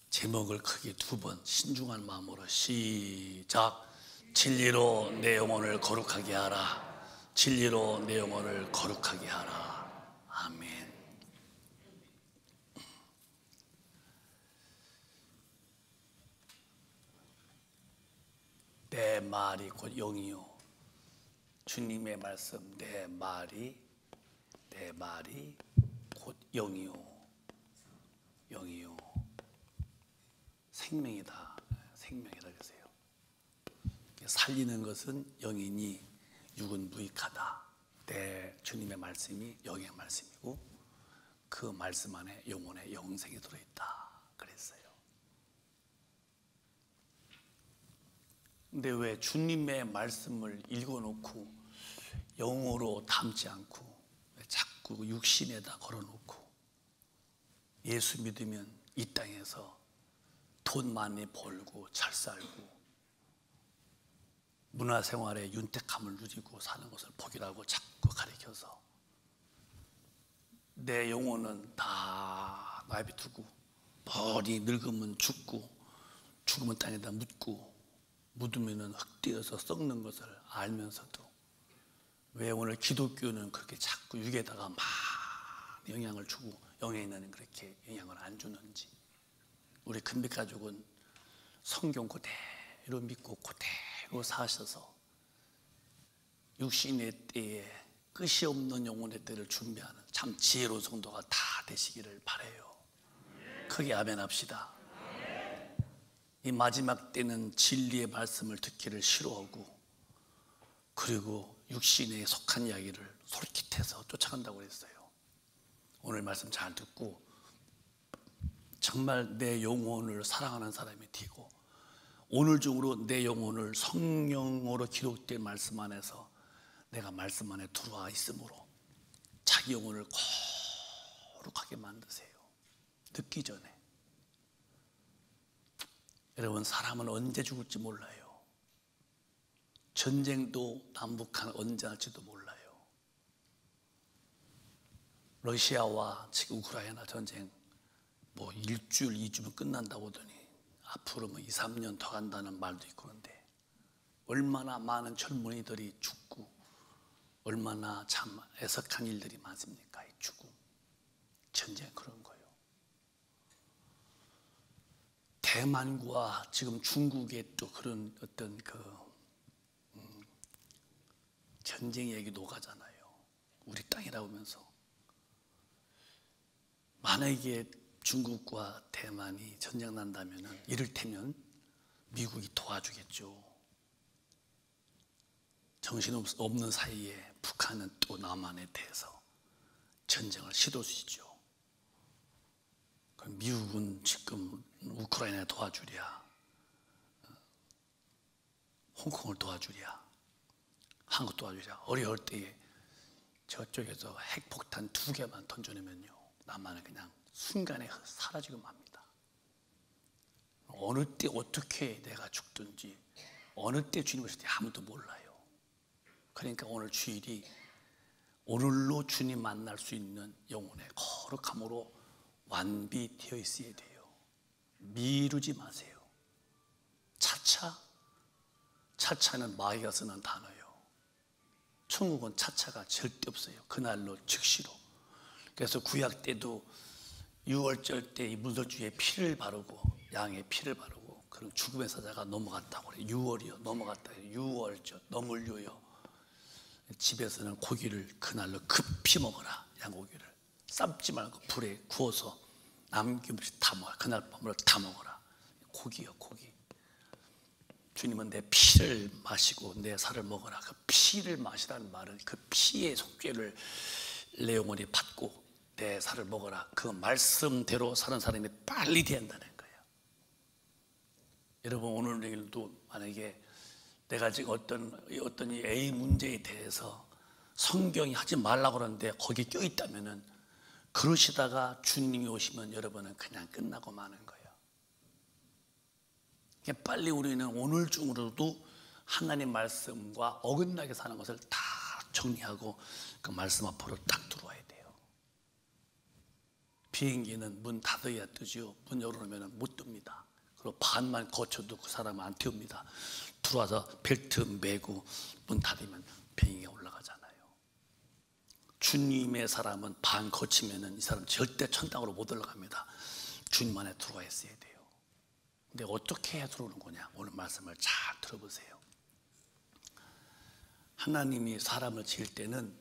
제목을 크게 두 번 신중한 마음으로 시작. 진리로 내 영혼을 거룩하게 하라. 진리로 내 영혼을 거룩하게 하라. 아멘. 내 말이 곧 영이요. 주님의 말씀, 내 말이 곧 영이요. 영이요. 생명이다. 생명이다 그러세요. 살리는 것은 영이니 육은 무익하다. 내 주님의 말씀이 영의 말씀이고 그 말씀 안에 영혼의 영생이 들어있다 그랬어요. 근데 왜 주님의 말씀을 읽어놓고 영어로 담지 않고 왜 자꾸 육신에다 걸어놓고 예수 믿으면 이 땅에서 돈 많이 벌고 잘 살고 문화생활의 윤택함을 누리고 사는 것을 복이라고 자꾸 가리켜서 내 영혼은 다 내비두고 머리 늙으면 죽고 죽으면 땅에다 묻고 묻으면 흙되어서 썩는 것을 알면서도 왜 오늘 기독교는 그렇게 자꾸 육에다가 막 영향을 주고 영에는 그렇게 영향을 안 주는지, 우리 금빛가족은 성경 그대로 믿고 그대로 사셔서 육신의 때에 끝이 없는 영혼의 때를 준비하는 참 지혜로운 성도가 다 되시기를 바라요. 크게 아멘 합시다. 이 마지막 때는 진리의 말씀을 듣기를 싫어하고 그리고 육신에 속한 이야기를 솔깃해서 쫓아간다고 그랬어요. 오늘 말씀 잘 듣고 정말 내 영혼을 사랑하는 사람이 되고 오늘 중으로 내 영혼을 성령으로 기록된 말씀 안에서 내가 말씀 안에 들어와 있으므로 자기 영혼을 거룩하게 만드세요. 늦기 전에. 여러분, 사람은 언제 죽을지 몰라요. 전쟁도 남북한 언제 할지도 몰라요. 러시아와 지금 우크라이나 전쟁 뭐 일주일, 2주면 끝난다고 하더니 앞으로 뭐 2, 3년 더 간다는 말도 있고 그런데 얼마나 많은 젊은이들이 죽고 얼마나 참 애석한 일들이 많습니까? 이 죽음, 전쟁 그런 거예요. 대만과 지금 중국의 또 그런 어떤 전쟁 얘기도 오가잖아요. 우리 땅이라고 하면서. 만약에 중국과 대만이 전쟁 난다면 이를테면 미국이 도와주겠죠. 정신없는 사이에 북한은 또 남한에 대해서 전쟁을 시도시죠. 그럼 미국은 지금 우크라이나에 도와주랴, 홍콩을 도와주랴, 한국 도와주랴. 어려울 때에 저쪽에서 핵폭탄 2개만 던져내면요, 남한은 그냥 순간에 사라지고 맙니다. 어느 때 어떻게 내가 죽든지 어느 때 주님을 쓸지 아무도 몰라요. 그러니까 오늘 주일이 오늘로 주님 만날 수 있는 영혼의 거룩함으로 완비되어 있어야 돼요. 미루지 마세요. 차차는 마귀가 쓰는 단어예요. 천국은 차차가 절대 없어요. 그날로 즉시로. 그래서 구약 때도 유월절 때 이 문설주에 피를 바르고 양의 피를 바르고 그럼 죽음의 사자가 넘어갔다고 그래요. 유월이요, 넘어갔다. 유월절 넘을려요. 집에서는 고기를 그날로 급히 먹어라. 양고기를 삶지 말고 불에 구워서 남김없이 다 먹어라. 그날 밤으로 다 먹어라. 고기요, 고기. 주님은 내 피를 마시고 내 살을 먹어라. 그 피를 마시라는 말은 그 피의 속죄를 내 영혼이 받고 내 살을 먹어라. 그 말씀대로 사는 사람이 빨리 된다는 거예요. 여러분, 오늘 내일도 만약에 내가 지금 어떤 이 A 문제에 대해서 성경이 하지 말라고 그러는데 거기에 껴있다면은 그러시다가 주님이 오시면 여러분은 그냥 끝나고 마는 거예요. 빨리 우리는 오늘 중으로도 하나님 말씀과 어긋나게 사는 것을 다 정리하고 그 말씀 앞으로 딱 들어와야 돼요. 비행기는 문 닫아야 뜨죠. 문 열어놓으면 못 뜹니다. 그리고 반만 거쳐도 그 사람은 안 태웁니다. 들어와서 벨트 매고 문 닫으면 비행기가 올라가잖아요. 주님의 사람은 반 거치면은 이 사람 절대 천당으로 못 올라갑니다. 주님 안에 들어와 있어야 돼요. 근데 어떻게 해야 들어오는 거냐? 오늘 말씀을 잘 들어보세요. 하나님이 사람을 지을 때는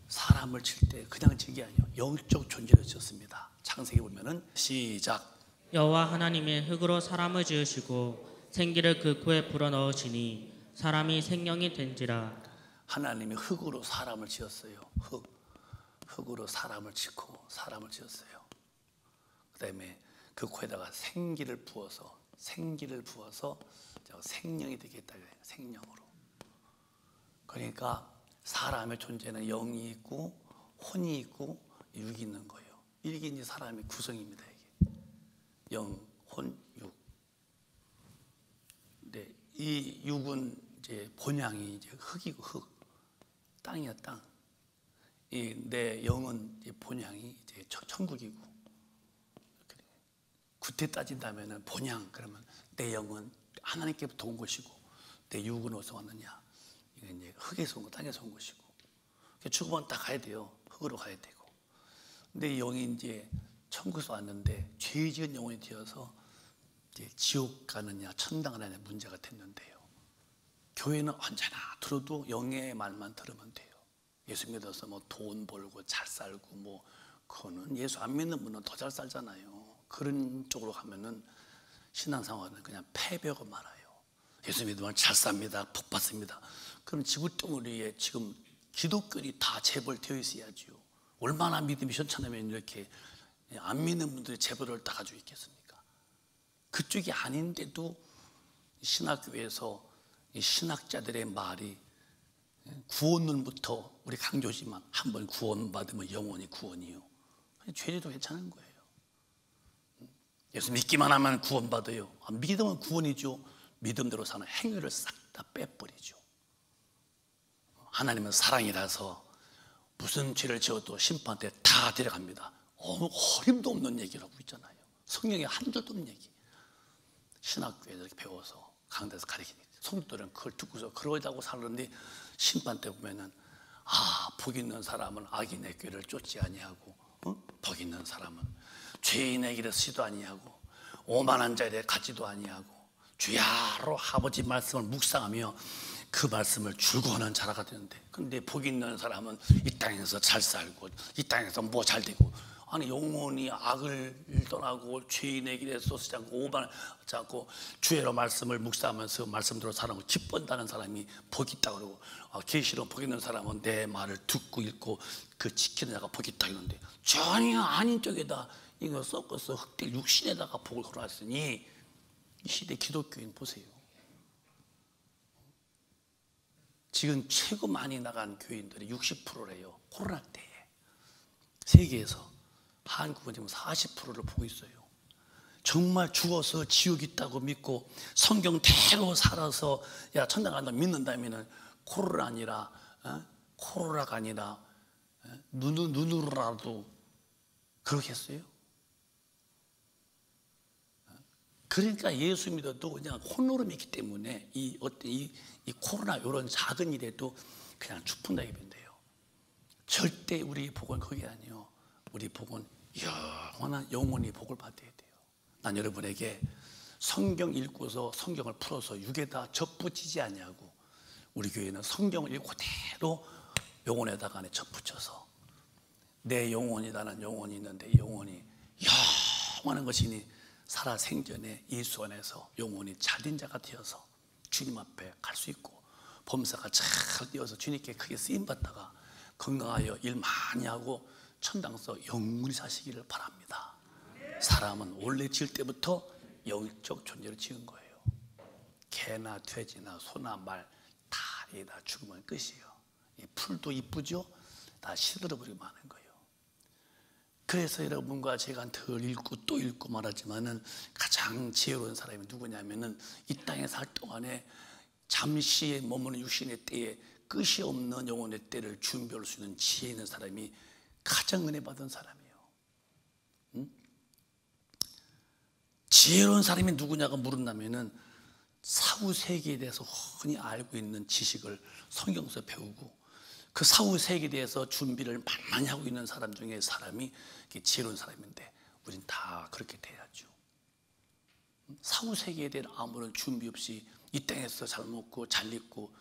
사람을 칠 때 그냥 지은 게 아니에요. 영적 존재를 지었습니다. 창세기 보면은 시작. 여호와 하나님의 흙으로 사람을 지으시고 생기를 그 코에 불어넣으시니 사람이 생명이 된지라. 하나님이 흙으로 사람을 지었어요. 흙으로 사람을 짓고 사람을 지었어요. 그 다음에 그 코에다가 생기를 부어서 생명이 되겠다. 생명으로. 그러니까 사람의 존재는 영이 있고 혼이 있고 육이 있는 거예요. 이게 이제 사람의 구성입니다. 이게 영, 혼, 육. 근데 이 육은 이제 본향이 이제 흙이고 흙, 땅이야 땅. 이 내 영은 이제 본향이 이제 천국이고. 구태 따진다면은 본향 그러면 내 영은 하나님께부터 온 것이고 내 육은 어디서 왔느냐? 이게 이제 흙에서 온 거, 땅에서 온 것이고. 죽으면 다 가야 돼요. 흙으로 가야 되고. 근데 이 영이 이제 천국에서 왔는데 죄 지은 영혼이 되어서 이제 지옥 가느냐 천당 가느냐 문제가 됐는데요. 교회는 언제나 들어도 영의 말만 들으면 돼요. 예수 믿어서 뭐 돈 벌고 잘 살고 뭐 그거는 예수 안 믿는 분은 더 잘 살잖아요. 그런 쪽으로 가면은 신앙생활은 그냥 패배하고 말아요. 예수 믿으면 잘 삽니다. 복 받습니다. 그럼 지구덩어리에 지금 기독교인이 다 재벌되어 있어야지요. 얼마나 믿음이 현찮으면 이렇게 안 믿는 분들이 재벌을 다 가지고 있겠습니까? 그쪽이 아닌데도 신학교에서 신학자들의 말이 구원론부터 우리 강조지만 한번 구원받으면 영원히 구원이요. 죄도 괜찮은 거예요. 예수 믿기만 하면 구원받아요. 믿으면 구원이죠. 믿음대로 사는 행위를 싹 다 빼버리죠. 하나님은 사랑이라서 무슨 죄를 지어도 심판대 다 데려갑니다. 어림도 없는 얘기라고 있잖아요. 성경에 한 줄도 없는 얘기. 신학교에서 이렇게 배워서 강대에서 가르치니까 성도들은 그걸 듣고서 그러자고 살았는데 심판 때 보면은 복 있는 사람은 악인의 꾀를 쫓지 아니하고 복 있는 사람은 죄인의 길에 서지도 아니하고 오만한 자에 대해 갖지도 아니하고 주야로 아버지 말씀을 묵상하며 그 말씀을 줄거하는 자라가 되는데, 근데 복 있는 사람은 이 땅에서 잘 살고 이 땅에서 뭐 잘 되고, 아니 영원히 악을 떠나고 죄인의 길에 서지 않고 오만하지 않고 주의로 말씀을 묵상하면서 말씀대로 살아가고 기뻐한다는 사람이 복이 있다 그러고, 계시록 복 있는 사람은 내 말을 듣고 읽고 그 지키는 자가 복이 있다 이러는데, 전혀 아닌 쪽에다 이거 섞어서 흑될 육신에다가 복을 걸어놨으니 이 시대 기독교인 보세요. 지금 최고 많이 나간 교인들이 60%래요. 코로나 때에. 세계에서. 한국은 지금 40%를 보고 있어요. 정말 죽어서 지옥 있다고 믿고 성경대로 살아서 천당 간다 믿는다면 코로나가 아니라 눈으로라도 그러겠어요? 그러니까 예수 믿어도 그냥 혼으로 믿기 때문에 이 코로나 이런 작은 일에도 그냥 죽분다게 된대요. 절대 우리 복은 그게 아니에요. 우리 복은 영원한 영원히 복을 받아야 돼요. 난 여러분에게 성경 읽고서 성경을 풀어서 육에다 접붙이지 아니하고, 우리 교회는 성경을 읽고 그대로 영혼에다가 안에 접붙여서 내 영혼이라는 영혼이 있는데 영혼이 영원한 것이니 살아 생전에 예수 안에서 영혼이 잘된 자가 되어서 주님 앞에 갈 수 있고, 범사가 잘 되어서 주님께 크게 쓰임받다가 건강하여 일 많이 하고 천당서 영원히 사시기를 바랍니다. 사람은 원래 지을 때부터 영적 존재를 지은 거예요. 개나 돼지나 소나 말 다 죽으면 끝이에요. 풀도 이쁘죠? 다 시들어버리고 마는 거예요. 그래서 여러분과 제가 덜 읽고 또 읽고 말하지만은 가장 지혜로운 사람이 누구냐면은 이 땅에 살 동안에 잠시 머무는 육신의 때에 끝이 없는 영혼의 때를 준비할 수 있는 지혜 있는 사람이 가장 은혜 받은 사람이에요. 지혜로운 사람이 누구냐고 물은다면은 사후 세계에 대해서 흔히 알고 있는 지식을 성경에서 배우고 그 사후 세계에 대해서 준비를 많이 하고 있는 사람 중에 사람이 지혜로운 사람인데 우린 다 그렇게 돼야죠. 사후 세계에 대한 아무런 준비 없이 이 땅에서 잘 먹고 잘 입고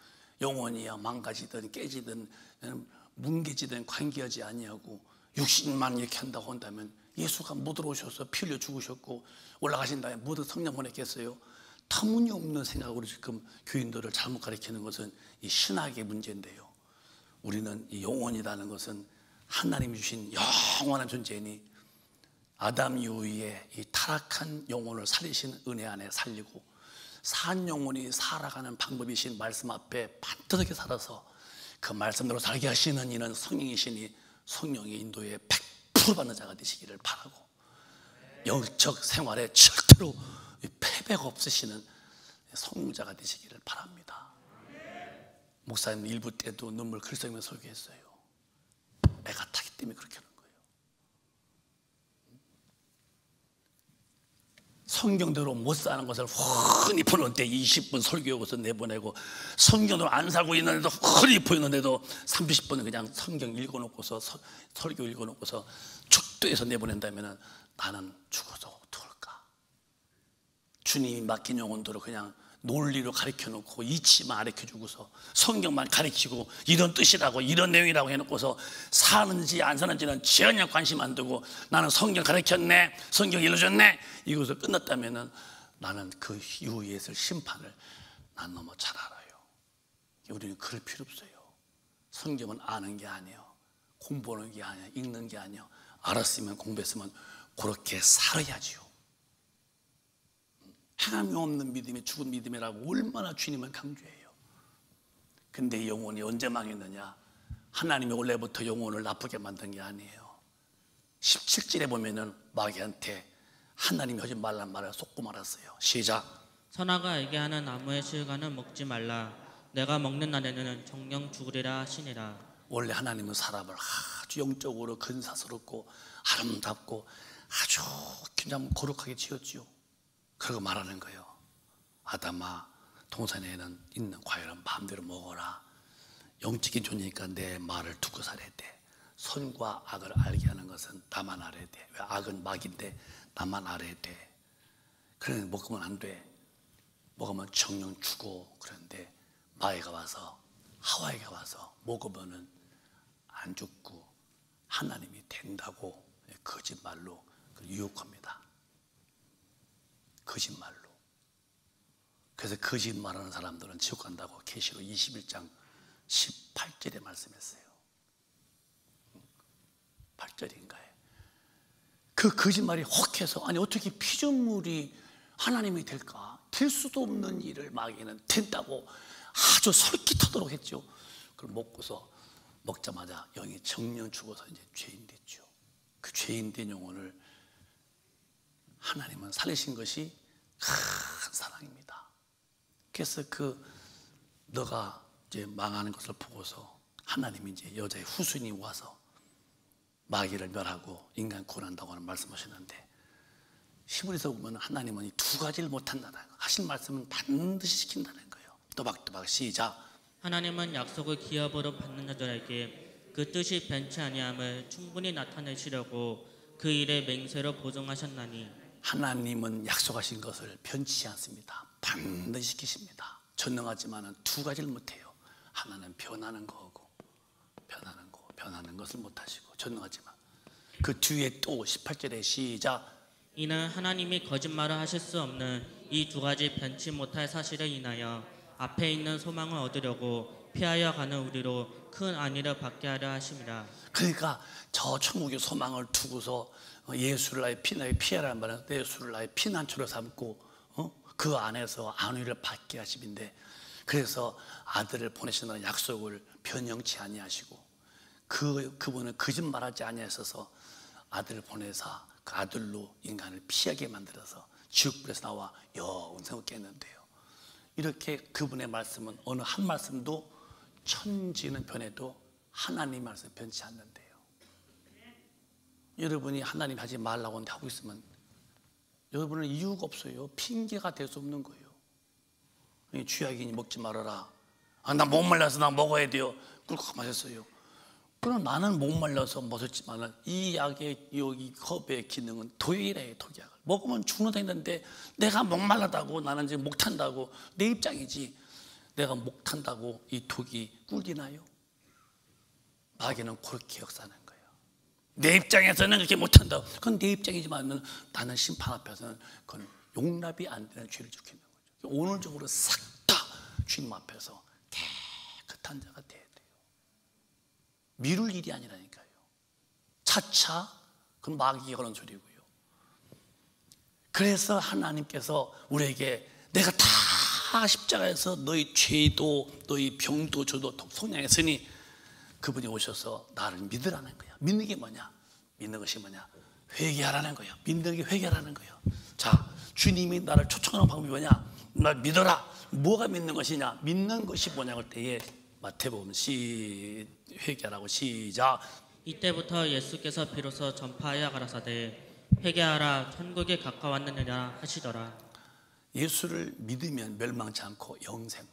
영혼이야 망가지든 깨지든 뭉개지든 관계하지 아니하고 육신만 이렇게 한다고 한다면 예수가 못 들어오셔서 피 흘려 죽으셨고 올라가신 다음에 모두 성령 보냈겠어요? 터무니없는 생각으로 지금 교인들을 잘못 가르치는 것은 이 신학의 문제인데요. 우리는 이 영혼이라는 것은 하나님이 주신 영원한 존재이니 아담 이후에 이 타락한 영혼을 살리신 은혜 안에 살리고 산 영혼이 살아가는 방법이신 말씀 앞에 반듯하게 살아서 그 말씀대로 살게 하시는 이는 성령이시니 성령의 인도에 100% 받는 자가 되시기를 바라고 영적 생활에 절대로 패배가 없으시는 성령자가 되시기를 바랍니다. 목사님 일부 때도 눈물 글썽이며 설교했어요. 애가 타기 때문에 그렇게 하는 거예요. 성경대로 못 사는 것을 흔히 보는데 20분 설교하고서 내보내고 성경대로 안 살고 있는데도 흔히 보이는데도 30분은 그냥 성경 읽어놓고서 설교 읽어놓고서 축도해서 내보낸다면 나는 죽어서 어떡할까? 주님이 맡긴 영혼들을 그냥 논리로 가르쳐놓고 이치만 가르쳐주고서 성경만 가르치고 이런 뜻이라고 이런 내용이라고 해놓고서 사는지 안 사는지는 전혀 관심 안 두고 나는 성경 가르쳤네 성경 읽어줬네 이것을 끝났다면 나는 그 이후에 있을 심판을 난 너무 잘 알아요. 우리는 그럴 필요 없어요. 성경은 아는 게 아니에요. 공부하는 게 아니에요. 읽는 게 아니에요. 알았으면 공부했으면 그렇게 살아야지요. 행함이 없는 믿음이 죽은 믿음이라고 얼마나 주님은 강조해요. 근데 이 영혼이 언제 망했느냐? 하나님이 원래부터 영혼을 나쁘게 만든 게 아니에요. 17절에 보면은 마귀한테 하나님이 하지 말란 말을 쏟고 말았어요. 시작. 선악을 알게 하는 나무의 실과는 먹지 말라. 내가 먹는 날에는 정령 죽으리라 하시니라. 원래 하나님은 사람을 아주 영적으로 근사스럽고 아름답고 아주 그냥 거룩하게 지었지요. 그러고 말하는 거예요. 아담아, 동산에는 있는 과일은 마음대로 먹어라. 영적인 존재니까 내 말을 듣고 살아야 돼. 선과 악을 알게 하는 것은 나만 알아야 돼. 왜 악은 마귀인데 나만 알아야 돼. 그러니 먹으면 안 돼. 먹으면 정령 죽어. 그런데 마귀가 와서 하와이가 와서 먹으면은 안 죽고 하나님이 된다고 거짓말로 유혹합니다. 거짓말로. 그래서 거짓말하는 사람들은 지옥 간다고 계시록 21장 18절에 말씀했어요. 8절인가요? 그 거짓말이 혹해서 아니 어떻게 피조물이 하나님이 될까? 될 수도 없는 일을 마귀는 된다고 아주 솔깃하도록 했죠. 그걸 먹자마자 영이 정령 죽어서 이제 죄인 됐죠. 그 죄인 된 영혼을 하나님은 살리신 것이 큰 사랑입니다. 그래서 너가 이제 망하는 것을 보고서 하나님이 이제 여자의 후손이 와서 마귀를 멸하고 인간 구원한다고 하는 말씀하셨는데 히브리서 보면 하나님은 이 두 가지를 못한다는 거 하신 말씀은 반드시 시킨다는 거예요. 또박또박 시작. 하나님은 약속을 기업으로 받는 자들에게 그 뜻이 변치 아니함을 충분히 나타내시려고 그 일에 맹세로 보증하셨나니 하나님은 약속하신 것을 변치지 않습니다. 반드시 지키십니다. 전능하지만 두 가지를 못해요. 하나는 변하는 거고 변하는 것을 못하시고 전능하지만 그 뒤에 또 18절에 시작. 이는 하나님이 거짓말을 하실 수 없는 이 두 가지 변치 못할 사실을 인하여 앞에 있는 소망을 얻으려고 피하여 가는 우리로 큰 안위를 받게 하려 하심이라. 그러니까 저 천국의 소망을 두고서 예수를 나의 피하라는 말은 예수를 나의 피난처로 삼고 그 안에서 안위를 받게 하심인데 그래서 아들을 보내신다는 약속을 변형치 아니하시고 그분은 거짓말하지 아니하셔서 아들을 보내사 그 아들로 인간을 피하게 만들어서 지옥불에서 나와 영생을 깼는데요. 이렇게 그분의 말씀은 어느 한 말씀도 천지는 변해도 하나님 말씀 변치 않는데요. 여러분이 하나님 하지 말라고 하고 있으면 여러분은 이유가 없어요. 핑계가 될 수 없는 거예요. 쥐약이니 먹지 말아라. 나 목말라서 나 먹어야 돼요. 꿀꺽 마셨어요. 그럼 나는 목말라서 먹었지만 이 약의 여기 컵의 기능은 독약이래요. 독약을 먹으면 죽는다는데 내가 목말라다고 나는 지금 목 탄다고 내 입장이지. 내가 목 탄다고 이 독이 꿀리나요? 마귀는 그렇게 역사하는 거예요. 내 입장에서는 그렇게 못한다고. 그건 내 입장이지만 나는 심판 앞에서는 그건 용납이 안 되는 죄를 지키는 거죠. 오늘적으로 싹 다 주님 앞에서 깨끗한 자가 돼야 돼요. 미룰 일이 아니라니까요. 차차 그건 마귀가 그런 소리고요. 그래서 하나님께서 우리에게 내가 다 십자가에서 너희 죄도 너희 병도 저도 속량했으니 그분이 오셔서 나를 믿으라는 거야. 믿는 게 뭐냐? 믿는 것이 뭐냐? 회개하라는 거예요. 믿는 게 회개하라는 거예요. 자, 주님이 나를 초청하는 방법이 뭐냐? 날 믿어라. 뭐가 믿는 것이냐? 믿는 것이 뭐냐고 할 때에 마태복음 회개하라고 시작. 이때부터 예수께서 비로소 전파하여 가라사대 회개하라 천국에 가까웠느니라 하시더라. 예수를 믿으면 멸망치 않고 영생.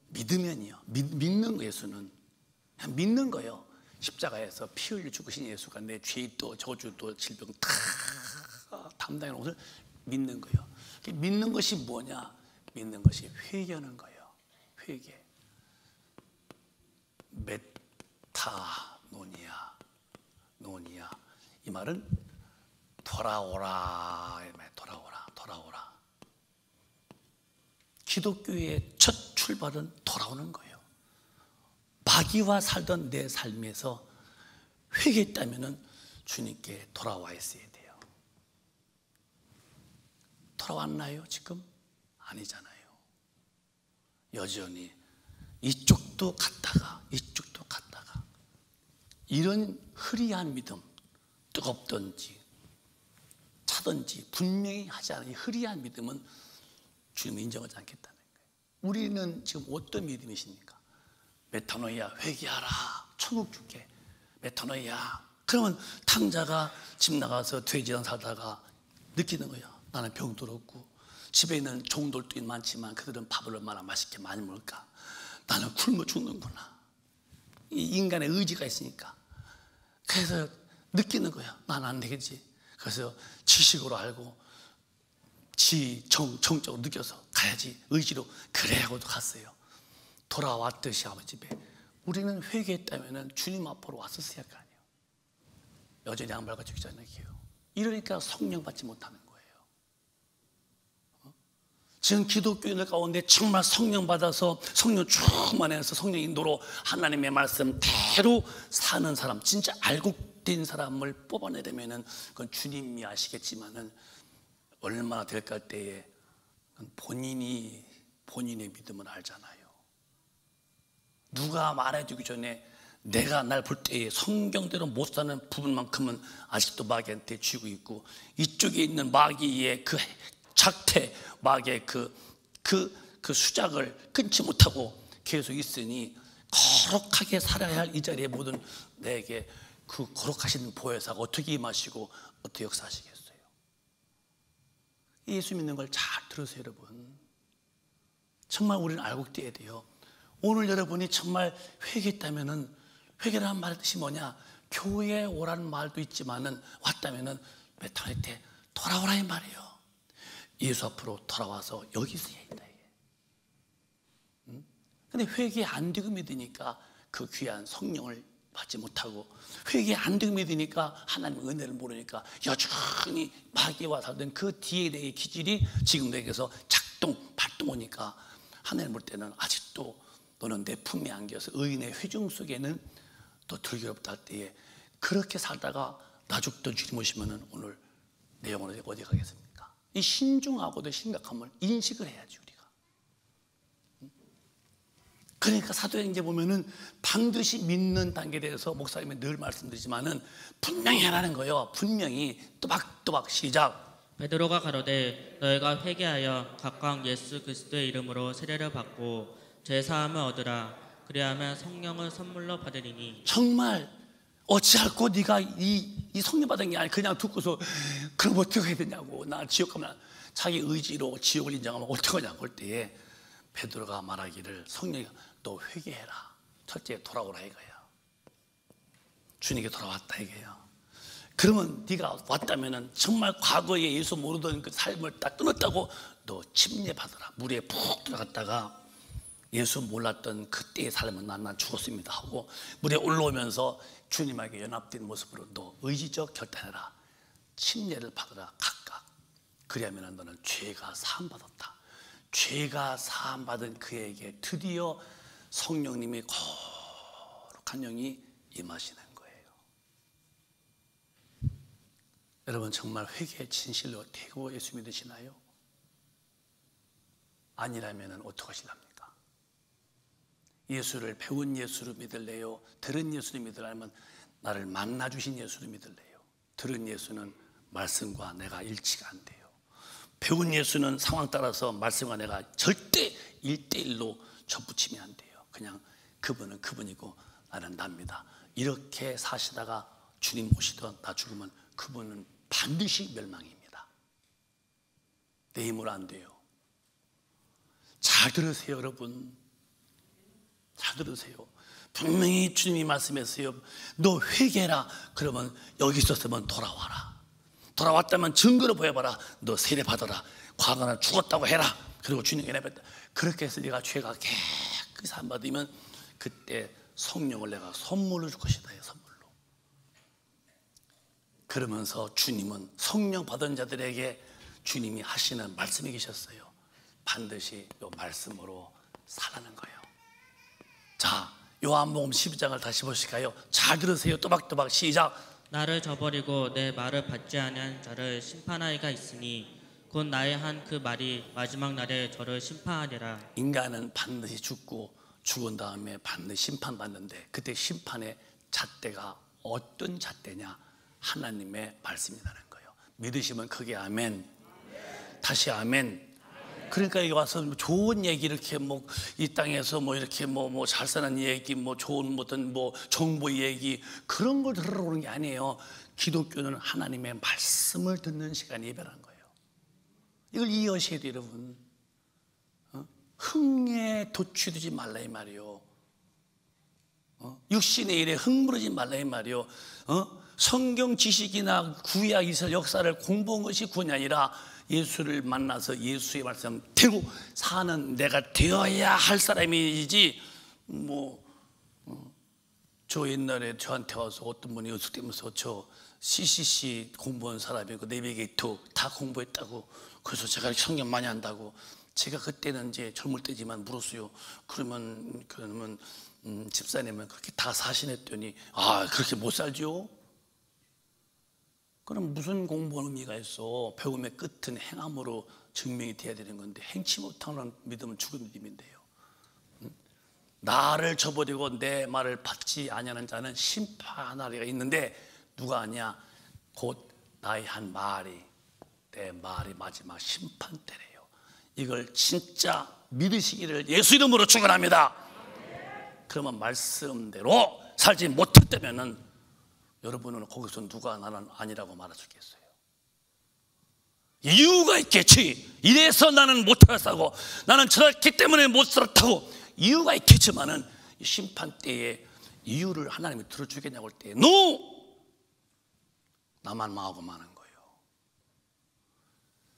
믿으면이요. 믿는 거 예수는 그냥 믿는 거예요. 십자가에서 피 흘려 죽으신 예수가 내 죄도 저주도 질병 다 담당하는 것을 믿는 거예요. 믿는 것이 뭐냐? 믿는 것이 회개하는 거예요. 회개. 메타노니아, 노니아. 이 말은 돌아오라. 돌아오라. 기독교의 첫 출발은 돌아오는 거예요. 마귀와 살던 내 삶에서 회개했다면 주님께 돌아와 있어야 돼요. 돌아왔나요 지금? 아니잖아요. 여전히 이쪽도 갔다가 이런 흐리한 믿음, 뜨겁든지 차든지 분명히 하지 않은 이 흐리한 믿음은 주님이 인정하지 않겠다는 거예요. 우리는 지금 어떤 믿음이십니까? 메타노이야, 회개하라, 천국 줄게. 메타노이야. 그러면 탕자가 집 나가서 돼지랑 사다가 느끼는 거예요. 나는 병도 없고 집에 있는 종들도 많지만 그들은 밥을 얼마나 맛있게 많이 먹을까. 나는 굶어 죽는구나. 이 인간의 의지가 있으니까. 그래서 느끼는 거야. 나는 안 되겠지. 그래서 지식으로 알고 정적으로 느껴서 가야지. 의지로 그래 하고도 갔어요. 돌아왔듯이 아버지 집에. 우리는 회개했다면 주님 앞으로 왔었어야 할 거 아니에요. 여전히 양발과 죽지 않게요. 이러니까 성령 받지 못하는 거예요. 지금 기독교인들 가운데 정말 성령 받아서 성령 충만해서 성령 인도로 하나님의 말씀대로 사는 사람, 진짜 알곡된 사람을 뽑아내려면 그건 주님이 아시겠지만은 얼마나 될까 할 때에 본인의 믿음을 알잖아요. 누가 말해주기 전에 내가 날 볼 때에 성경대로 못 사는 부분만큼은 아직도 마귀한테 쥐고 있고, 이쪽에 있는 마귀의 그 작태, 마귀의 그 수작을 끊지 못하고 계속 있으니 거룩하게 살아야 할 이 자리에 모든 내게 그 거룩하신 보혜사가 어떻게 임하시고 어떻게 역사하시겠어요? 예수 믿는 걸 잘 들으세요, 여러분. 정말 우리는 알고 떼야 돼요. 오늘 여러분이 정말 회개했다면은, 회개라는 말의 뜻이 뭐냐? 교회에 오라는 말도 있지만은 왔다면은 메타노이테 돌아오라 이 말이에요. 예수 앞으로 돌아와서 여기 있어야 한다. 근데 회개 안 되고 믿으니까 그 귀한 성령을 받지 못하고, 회개 안 되고 믿으니까 하나님의 은혜를 모르니까 여전히 마귀와 살던 그 DNA의 기질이 지금 내게서 발동하니까 하나님 볼 때는 아직도 너는 내 품에 안겨서 의인의 회중 속에는 더 들기롭다 할 때에, 그렇게 살다가 나 죽던 주님 오시면은 오늘 내 영혼은 어디 가겠습니까? 이 신중하고도 심각함을 인식을 해야지 우리가. 그러니까 사도행전 보면은 반드시 믿는 단계에 대해서 목사님이 늘 말씀드리지만은 분명히 하라는 거예요. 분명히 또박또박 시작. 베드로가 가로되 너희가 회개하여 각각 예수 그리스도의 이름으로 세례를 받고 죄 사함을 얻으라. 그리하면 성령을 선물로 받으리니. 정말 어찌할꼬 네가 이 성령 받은 게 아니 그냥 듣고서 그럼 어떻게 해야 되냐고. 나 지옥 가면 자기 의지로 지옥을 인정하면 어떡하냐고 할 때에 베드로가 말하기를 성령이 너 회개해라. 첫째 돌아오라 이거야. 주님께 돌아왔다 이거야. 그러면 네가 왔다면은 정말 과거에 예수 모르던 그 삶을 딱 끊었다고 너 침례 받아라. 물에 푹 들어갔다가 예수 몰랐던 그때의 삶은 난 죽었습니다 하고 물에 올라오면서 주님에게 연합된 모습으로 너 의지적 결단해라. 침례를 받아라 각각. 그리하면 너는 죄가 사함받았다. 죄가 사함받은 그에게 드디어 성령님이 거룩한 영이 임하시는 거예요. 여러분 정말 회개의 진실로 대고 예수 믿으시나요? 아니라면 어떡하실랍니까? 예수를 배운 예수로 믿을래요? 들은 예수를 믿으려면 나를 만나주신 예수를 믿을래요? 들은 예수는 말씀과 내가 일치가 안 돼요. 배운 예수는 상황 따라서 말씀과 내가 절대 1대1로 접붙이면 안 돼요. 그냥 그분은 그분이고 나는 납니다. 이렇게 사시다가 주님 오시던 나 죽으면 그분은 반드시 멸망입니다. 내 힘으로 안 돼요. 잘 들으세요 여러분. 잘 들으세요. 분명히 주님이 말씀했어요. 너 회개해라. 그러면 여기 있었으면 돌아와라. 돌아왔다면 증거를 보여봐라. 너 세례 받아라. 과거는 죽었다고 해라. 그리고 주님께 내뱉다. 그렇게 해서 네가 죄가 깨끗이 안 받으면 그때 성령을 내가 선물로 줄 것이다. 선물로. 그러면서 주님은 성령 받은 자들에게 주님이 하시는 말씀이 계셨어요. 반드시 이 말씀으로 살라는 거예요. 자, 요한복음 12장을 다시 보실까요? 잘 들으세요. 또박또박 시작. 나를 저버리고 내 말을 받지 아니한 자를 심판하리가 있으니 곧 나의 한 그 말이 마지막 날에 저를 심판하리라. 인간은 반드시 죽고 죽은 다음에 반드시 심판받는데 그때 심판의 잣대가 어떤 잣대냐? 하나님의 말씀이라는 거예요. 믿으시면 크게 아멘. 다시 아멘. 그러니까 여기 와서 좋은 얘기 이렇게 뭐 이 땅에서 뭐 이렇게 뭐 잘 사는 얘기 뭐 좋은 어떤 뭐 정보 얘기 그런 걸 들으러 오는 게 아니에요. 기독교는 하나님의 말씀을 듣는 시간이 예배라는 거예요. 이걸 이해하셔야 돼요, 여러분. 흥에 도취되지 말라 이 말이요. 육신의 일에 흥부르지 말라 이 말이요. 성경 지식이나 구약 이스라엘 역사를 공부한 것이 구원이 아니라 예수를 만나서 예수의 말씀 대고 사는 내가 되어야 할 사람이지. 저 옛날에 저한테 와서 어떤 분이 연속되면서 저 CCC 공부한 사람이고 내비게이터 다 공부했다고 그래서 제가 성경 많이 한다고 제가 그때는 이제 젊을 때지만 물었어요. 그러면 집사님은 그렇게 다 사신했더니 그렇게 못 살죠? 그럼 무슨 공부하는 의미가 있어? 배움의 끝은 행함으로 증명이 돼야 되는 건데 행치 못하는 믿음은 죽은 믿음인데요. 나를 저버리고 내 말을 받지 아니하는 자는 심판하리가 있는데 누가 아냐? 곧 나의 한 말이 내 말이 마지막 심판 때래요. 이걸 진짜 믿으시기를 예수 이름으로 축원합니다. 그러면 말씀대로 살지 못했다면은 여러분은 거기서 누가 나는 아니라고 말해주겠어요? 이유가 있겠지. 이래서 나는 못살았다고 나는 저렇기 때문에 못 살았다고 이유가 있겠지만은 심판 때에 이유를 하나님이 들어주겠냐고 할 때 NO! 나만 망하고 마는 거예요.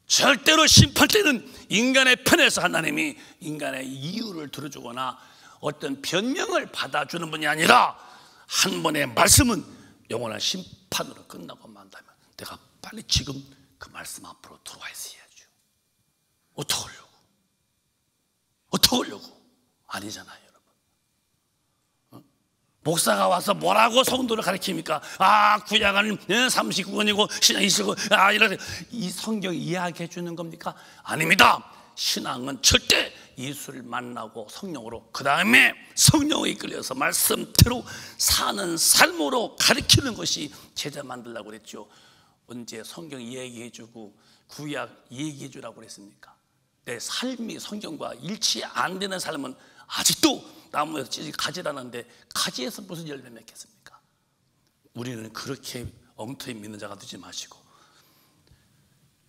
절대로 심판 때는 인간의 편에서 하나님이 인간의 이유를 들어주거나 어떤 변명을 받아주는 분이 아니라 한 번의 말씀은 영원한 심판으로 끝나고 만다면 내가 빨리 지금 그 말씀 앞으로 들어와 있어야죠. 어떡하려고? 아니잖아요, 여러분. 목사가 와서 뭐라고 성도를 가르칩니까? 구약은 39권이고 신약이 29권 이렇게 이 성경 이야기해 주는 겁니까? 아닙니다. 신앙은 절대 예수를 만나고 성령으로 그 다음에 성령에 이끌려서 말씀대로 사는 삶으로 가르치는 것이 제자 만들라고 그랬죠. 언제 성경 얘기해 주고 구약 얘기해 주라고 그랬습니까? 내 삶이 성경과 일치 안 되는 삶은 아직도 나무에서 가지라는데 가지에서 무슨 열매 맺겠습니까? 우리는 그렇게 엉터리 믿는 자가 되지 마시고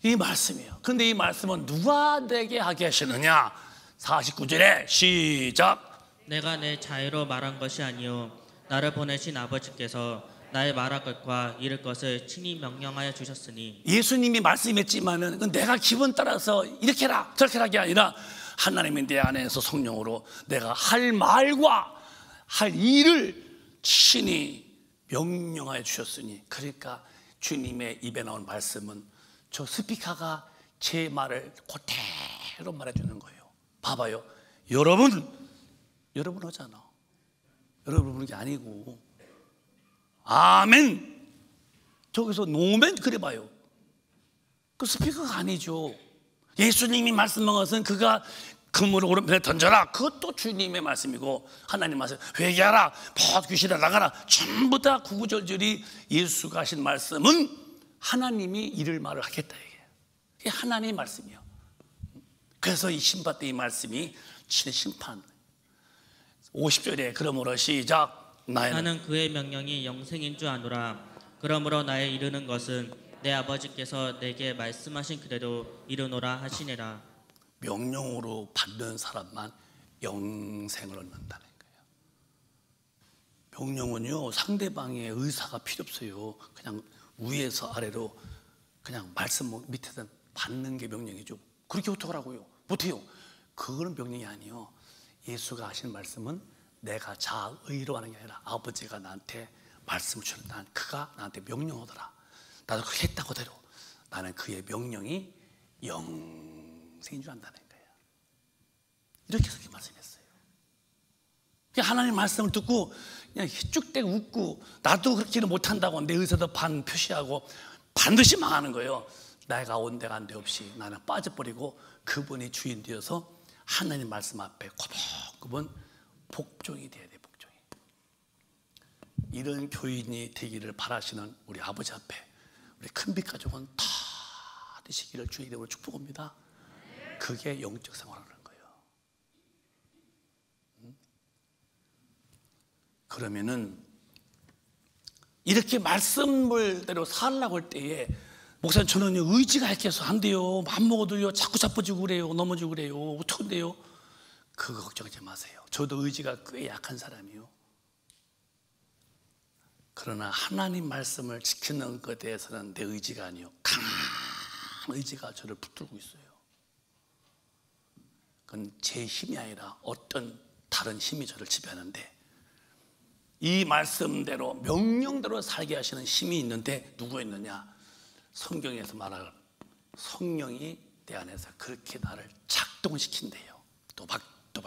이 말씀이에요. 그런데 이 말씀은 누가 내게 하게 하시느냐? 49절에 시작. 내가 내 자유로 말한 것이 아니요 나를 보내신 아버지께서 나의 말할 것과 이를 것을 친히 명령하여 주셨으니. 예수님이 말씀했지만은 내가 기분 따라서 이렇게 해라 저렇게 하라 게 아니라 하나님이 내 안에서 성령으로 내가 할 말과 할 일을 친히 명령하여 주셨으니. 그러니까 주님의 입에 나온 말씀은 저 스피커가 제 말을 그대로 말해주는 거예요. 봐봐요. 여러분 하잖아. 여러분 부르는 게 아니고 아멘 저기서 노멘 그래봐요. 그 스피커가 아니죠. 예수님이 말씀한 것은 그가 그물을 오른편에 던져라 그것도 주님의 말씀이고 하나님 말씀 회개하라 귀신아 나가라 전부 다 구구절절이 예수가 하신 말씀은 하나님이 이를 말을 하겠다 이게 하나님의 말씀이에요. 그래서 이 심판 때 이 말씀이 신의 심판. 50절에 그러므로 시작. 나는 그의 명령이 영생인 줄 아노라. 그러므로 나의 이르는 것은 내 아버지께서 내게 말씀하신 그대로 이르노라 하시니라. 명령으로 받는 사람만 영생을 얻는다는 거예요. 명령은요 상대방의 의사가 필요 없어요. 그냥 위에서 아래로 그냥 말씀 밑에서 받는 게 명령이죠. 그렇게 어떻게 하라고요? 못해요. 그거는 명령이 아니에요. 예수가 하신 말씀은 내가 자의로 하는 게 아니라 아버지가 나한테 말씀을 주는 그가 나한테 명령하더라. 나도 그렇게 했다고 대로 나는 그의 명령이 영생인 줄 안다는 거예요. 이렇게 그렇게 말씀했어요. 하나님 말씀을 듣고 그냥 휘쭉대고 웃고 나도 그렇게는 못한다고 내 의사도 반 표시하고 반드시 망하는 거예요. 내가 온데간데 없이 나는 빠져버리고 그분이 주인 되어서 하나님 말씀 앞에 고분고분 복종이 돼야 돼. 복종이. 이런 교인이 되기를 바라시는 우리 아버지 앞에 우리 큰빛 가족은 다 되시기를 주의 이름으로 축복합니다. 그게 영적 생활하는 거예요. 그러면은 이렇게 말씀을대로 살라고 할 때에 목사님 저는 의지가 약해서 안 돼요. 밥 먹어도요 자꾸 자빠지고 그래요. 넘어지고 그래요. 어떡한데요? 그거 걱정하지 마세요. 저도 의지가 꽤 약한 사람이요. 그러나 하나님 말씀을 지키는 것에 대해서는 내 의지가 아니요 강한 의지가 저를 붙들고 있어요. 그건 제 힘이 아니라 어떤 다른 힘이 저를 지배하는데 이 말씀대로 명령대로 살게 하시는 힘이 있는데 누구 있느냐? 성경에서 말할 성령이 내 안에서 그렇게 나를 작동시킨대요. 또박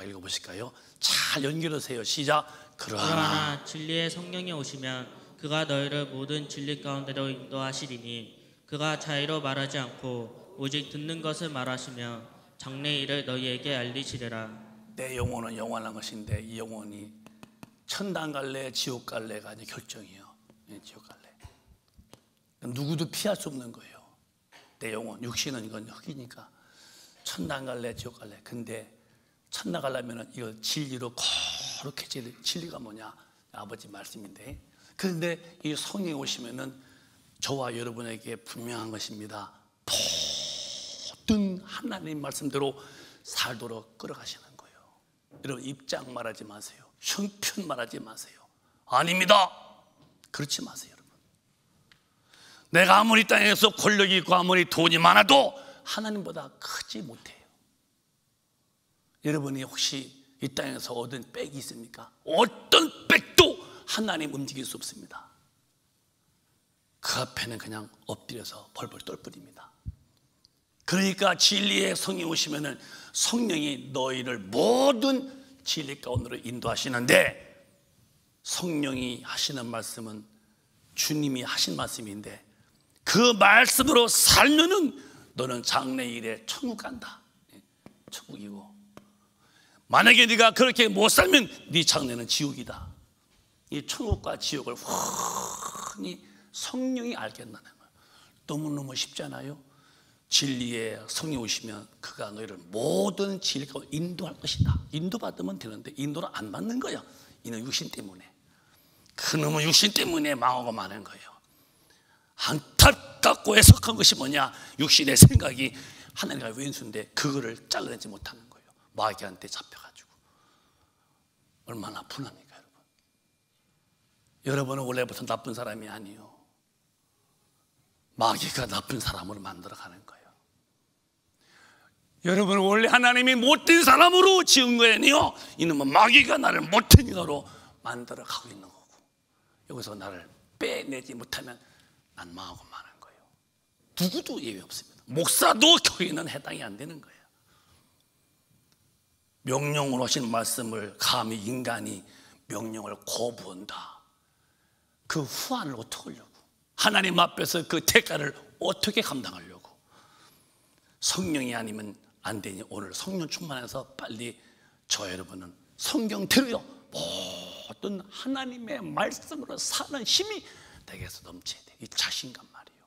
읽어보실까요? 잘 연결하세요. 시작. 그러나 진리의 성령이 오시면 그가 너희를 모든 진리 가운데로 인도하시리니 그가 자의로 말하지 않고 오직 듣는 것을 말하시며 장래의 일을 너희에게 알리시리라. 내 영혼은 영원한 것인데 이 영혼이 천당 갈래 지옥 갈래가 이제 결정이에요. 지옥 갈래. 누구도 피할 수 없는 거예요. 내 영혼, 육신은 이건 흙이니까 천당 갈래 지옥 갈래. 근데 천당 가려면 이거 진리로 거룩해 진리가 뭐냐? 아버지 말씀인데. 그런데 이 성령이 오시면은 저와 여러분에게 분명한 것입니다. 모든 하나님 말씀대로 살도록 끌어가시는 거예요. 여러분 입장 말하지 마세요. 형편 말하지 마세요. 아닙니다. 그렇지 마세요. 여러분. 내가 아무리 땅에서 권력이 있고 아무리 돈이 많아도 하나님보다 크지 못해요. 여러분이 혹시 이 땅에서 얻은 백이 있습니까? 어떤 백도 하나님 움직일 수 없습니다. 그 앞에는 그냥 엎드려서 벌벌 떨 뿐입니다. 그러니까 진리의 성령이 오시면은 성령이 너희를 모든 진리 가운데로 인도하시는데 성령이 하시는 말씀은 주님이 하신 말씀인데 그 말씀으로 살면은 너는 장래일에 천국 간다. 천국이고 만약에 네가 그렇게 못 살면 네 장래는 지옥이다. 이 천국과 지옥을 훤히 성령이 알겠다는 거예요. 너무너무 쉽잖아요. 진리에 성령 오시면 그가 너희를 모든 진리가 인도할 것이다. 인도받으면 되는데 인도를 안 받는 거야. 이는 육신 때문에. 그놈의 육신 때문에 망하고 마는 거예요. 안타깝고 애석한 것이 뭐냐? 육신의 생각이 하나님과 왼수인데 그거를 잘라내지 못하는 거예요. 마귀한테 잡혀가지고. 얼마나 분합니까, 여러분? 여러분은 원래부터 나쁜 사람이 아니에요. 마귀가 나쁜 사람으로 만들어가는 거예요. 여러분은 원래 하나님이 못된 사람으로 지은 거예요. 이놈은 마귀가 나를 못된 인으로 만들어가고 있는 거고, 여기서 나를 빼내지 못하면 난 망하고 마는 거예요. 누구도 예외 없습니다. 목사도 교회는 해당이 안 되는 거예요. 명령으로 하신 말씀을 감히 인간이 명령을 거부한다. 그 후환을 어떻게 하려고? 하나님 앞에서 그 대가를 어떻게 감당하려고? 성령이 아니면 안 되니 오늘 성령 충만해서 빨리 저 여러분은 성경대로요 모든 하나님의 말씀으로 사는 힘이 내게서 넘쳐야 돼. 이 자신감 말이에요.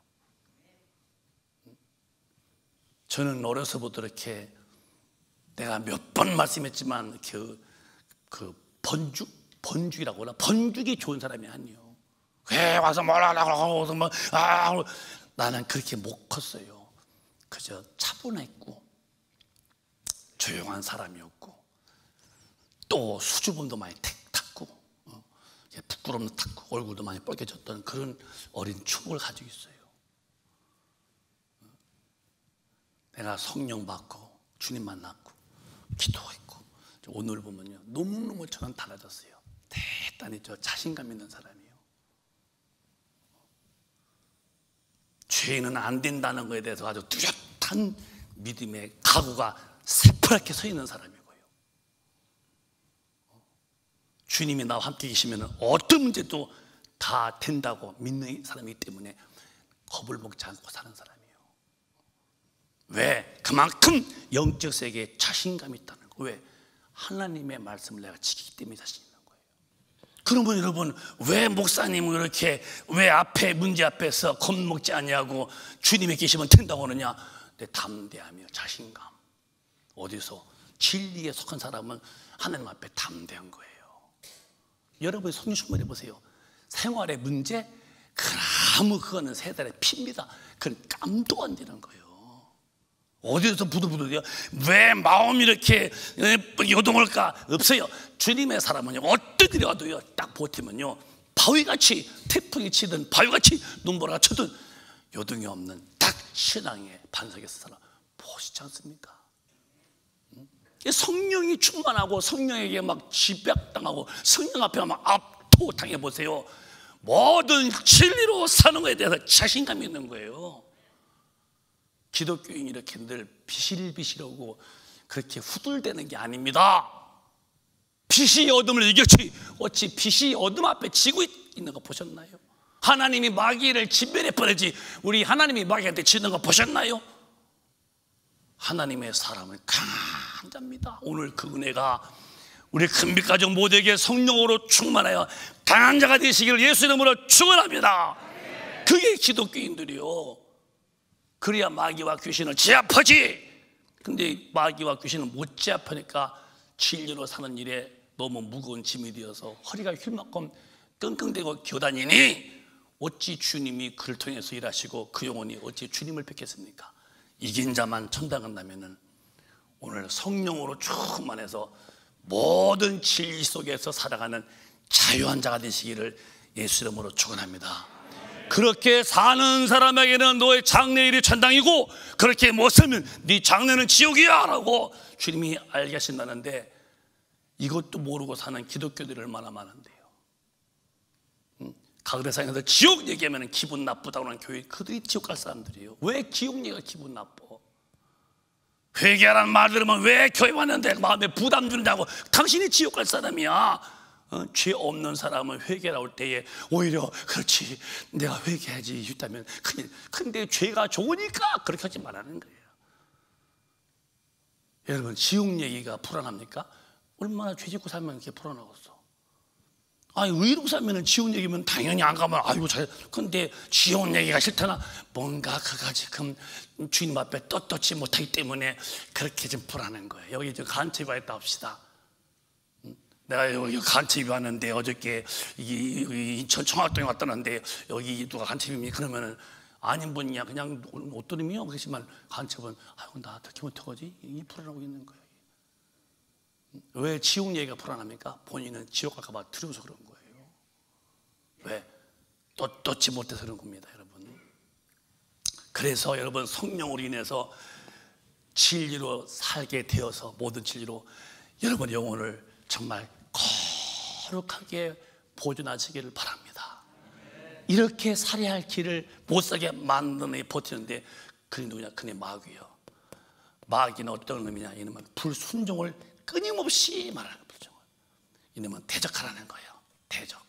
저는 어려서부터 이렇게 내가 몇 번 말씀했지만 그 번죽이라고 하나, 번죽이 좋은 사람이 아니에요. 왜 와서 뭘 하라고 하고 나는 그렇게 못 컸어요. 그저 차분했고 조용한 사람이었고 또 수줍음도 많이 탔고 부끄러움도 탔고 얼굴도 많이 뻘개졌던 그런 어린 추억을 가지고 있어요. 내가 성령 받고 주님 만났고 기도했고 오늘 보면요 너무너무 저는 달라졌어요. 대단히 저 자신감 있는 사람이에요. 죄는 안 된다는 것에 대해서 아주 뚜렷한 믿음의 각오가 새파랗게 서 있는 사람이고요. 주님이 나와 함께 계시면 어떤 문제도 다 된다고 믿는 사람이기 때문에 겁을 먹지 않고 사는 사람이에요. 왜? 그만큼 영적 세계에 자신감이 있다는 거예요. 왜? 하나님의 말씀을 내가 지키기 때문에 자신 있는 거예요. 그러면 여러분 왜 목사님은 이렇게 왜 앞에 문제 앞에서 겁먹지 않냐고 주님이 계시면 된다고 하느냐? 내 담대함이요, 자신감. 어디서? 진리에 속한 사람은 하나님 앞에 담대한 거예요. 여러분이 성령 충만해 보세요. 생활의 문제? 그럼 그거는 세 달에 핍니다. 그건 깜도 안 되는 거예요. 어디서 부들부들해요? 왜 마음이 이렇게 요동할까? 없어요. 주님의 사람은요 어떤 일이 와도요 딱 버티면요 바위같이 태풍이 치든 바위같이 눈보라가 쳐든 요동이 없는 딱 신앙의 반석에서 살아 보시지 않습니까? 성령이 충만하고 성령에게 막 집약당하고 성령 앞에 막 압도당해 보세요. 모든 진리로 사는 것에 대해서 자신감이 있는 거예요. 기독교인이 이렇게 늘 비실비실하고 그렇게 후들대는 게 아닙니다. 빛이 어둠을 이겼지 어찌 빛이 어둠 앞에 지고 있는 거 보셨나요? 하나님이 마귀를 진멸해 버리지 우리 하나님이 마귀한테 지는 거 보셨나요? 하나님의 사람은 강한 자입니다. 오늘 그 은혜가 우리 큰빛가족 모두에게 성령으로 충만하여 강한 자가 되시기를 예수 이름으로 축원합니다. 그게 기독교인들이요. 그래야 마귀와 귀신을 제압하지. 근데 마귀와 귀신은 못 제압하니까 진리로 사는 일에 너무 무거운 짐이 되어서 허리가 휠만큼 끙끙대고 기어다니니 어찌 주님이 그를 통해서 일하시고 그 영혼이 어찌 주님을 뵙겠습니까? 이긴 자만 천당 간다면은 오늘 성령으로 충만해서 모든 진리 속에서 살아가는 자유한 자가 되시기를 예수 이름으로 축원합니다. 그렇게 사는 사람에게는 너의 장래일이 천당이고 그렇게 못 살면 네 장래는 지옥이야 라고 주님이 알게 하신다는데 이것도 모르고 사는 기독교들이 얼마나 많은데요. 가그레상에서 지옥 얘기하면 기분 나쁘다고 하는 교회 그들이 지옥 갈 사람들이에요. 왜 지옥 얘기가 기분 나빠? 회개하라는 말 들으면 왜 교회 왔는데 마음에 부담 준다고 당신이 지옥 갈 사람이야. 죄 없는 사람은 회개를 올 때에 오히려 그렇지 내가 회개하지 있다면 큰일. 근데 죄가 좋으니까 그렇게 하지 말라는 거예요. 여러분 지옥 얘기가 불안합니까? 얼마나 죄 짓고 살면 이렇게 불안하겠어. 아니 의로 살면 지옥 얘기면 당연히 안 가면 아이고 잘. 근데 지옥 얘기가 싫다나 뭔가 그가 지금 주님 앞에 떳떳지 못하기 때문에 그렇게 좀 불안한 거예요. 여기 좀 간첩이 있다 합시다. 내가 여기 간첩이 왔는데 어저께 인천 청학동에 왔다는데 여기 누가 간첩입니까? 그러면은 아닌 분이야 그냥 옷도림이요. 그렇지만 간첩은 아이고 나 어떻게 못하지? 이 불안하고 있는 거예요. 왜 지옥 얘기가 불안합니까? 본인은 지옥 갈까봐 두려워서 그런 거예요. 왜? 떳떳지 못해서 그런 겁니다, 여러분. 그래서 여러분 성령으로 인해서 진리로 살게 되어서 모든 진리로 여러분의 영혼을 정말 거룩하게 보존하시기를 바랍니다. 이렇게 살아야 할 길을 못 살게 만드는 애 버티는데 그게 누구냐? 그네 마귀예요. 마귀는 어떤 놈이냐? 이놈은 불순종을 끊임없이 말하는 불순종을. 이놈은 대적하라는 거예요. 대적.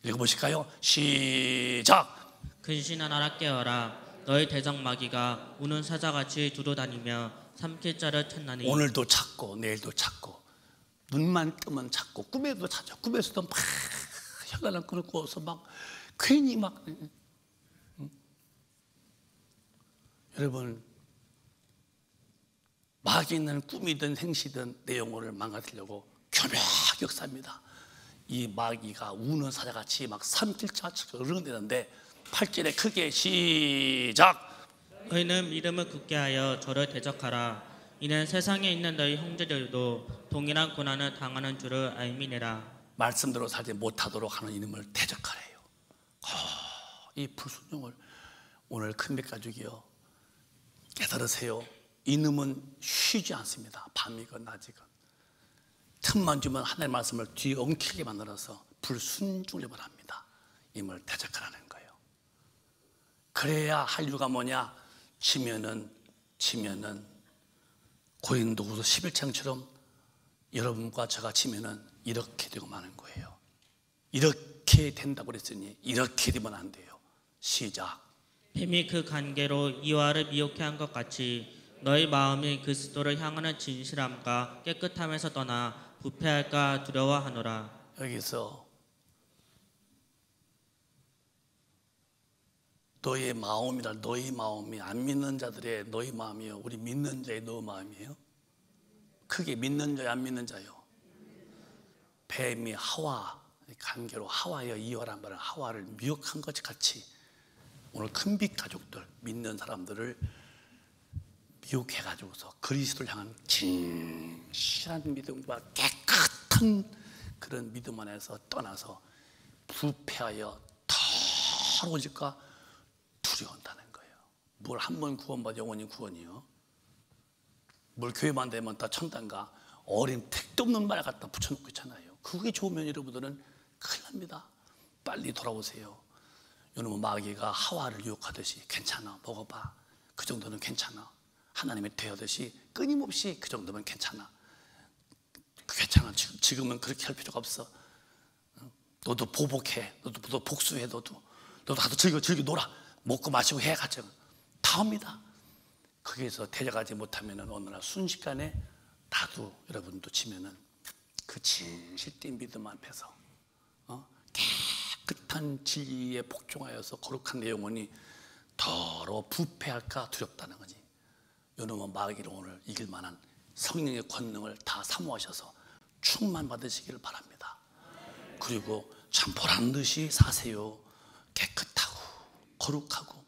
읽어보실까요? 시작. 근신한 나라 깨어라. 너희 대적 마귀가 우는 사자같이 두루다니며 삼킬 자를 찾나니. 오늘도 찾고 내일도 찾고 눈만 뜨면 찾고 꿈에도 찾아. 꿈에서도 막 혈관을 끊고서 막 괜히 막 여러분 마귀는 꿈이든 행시든 내 영혼을 망가뜨리려고 교묘하게 역사합니다. 이 마귀가 우는 사자같이 막 삼킬 자처럼 으르렁대는데 8절에 크게 시작. 너희는 믿음을 굳게 하여 저를 대적하라. 이는 세상에 있는 너희 형제들도 동일한 고난을 당하는 줄을 알미니라. 말씀대로 살지 못하도록 하는 이놈을 대적하래요. 이 불순종을 오늘 큰백 가족이요 깨달으세요. 이놈은 쉬지 않습니다. 밤이건 낮이건 틈만 주면 하나님의 말씀을 뒤에 엉키게 만들어서 불순종을 합니다. 이놈을 대적하라는 거예요. 그래야 할 이유가 뭐냐? 지면은 고린도후서 11장처럼 여러분과 저가 지면은 이렇게 되고 마는 거예요. 이렇게 된다고 그랬으니 이렇게 되면 안 돼요. 시작. 뱀이 그 관계로 이와를 미혹해 한 것 같이 너희 마음이 그리스도를 향하는 진실함과 깨끗함에서 떠나 부패할까 두려워하노라. 여기서 너의 마음이라 너희 마음이 안 믿는 자들의 너희 마음이요 우리 믿는 자의 너 마음이에요? 크게 믿는 자요 안 믿는 자요? 뱀이 하와 관계로 하와여 이와란 말은 하와를 미혹한 것 같이 오늘 큰빛 가족들 믿는 사람들을 미혹해가지고서 그리스도를 향한 진실한 믿음과 깨끗한 그런 믿음 안에서 떠나서 부패하여 더러워질까 두려워한다는 거예요. 뭘 한 번 구원받아 영원히 구원이요. 뭘 교회만 되면 다 천당가 어린 택도 없는 말 갖다 붙여놓고 있잖아요. 그게 좋으면 여러분들은 큰일 납니다. 빨리 돌아오세요. 여러분 마귀가 하와를 유혹하듯이 괜찮아 먹어봐. 그 정도는 괜찮아. 하나님의 대하듯이 끊임없이 그 정도면 괜찮아. 괜찮아. 지금은 그렇게 할 필요가 없어. 너도 보복해. 너도 복수해. 너도 나도 즐겨 놀아. 먹고 마시고 해 가정. 다 옵니다. 거기에서 데려가지 못하면 어느 날 순식간에 나도 여러분도 치면은 그 진실된 믿음 앞에서 깨끗한 진리에 복종하여서 거룩한 내 영혼이 더러 부패할까 두렵다는 거지. 여러분 마귀를 오늘 이길 만한 성령의 권능을 다 사모하셔서 충만 받으시기를 바랍니다. 그리고 참 보란 듯이 사세요. 깨끗하고 거룩하고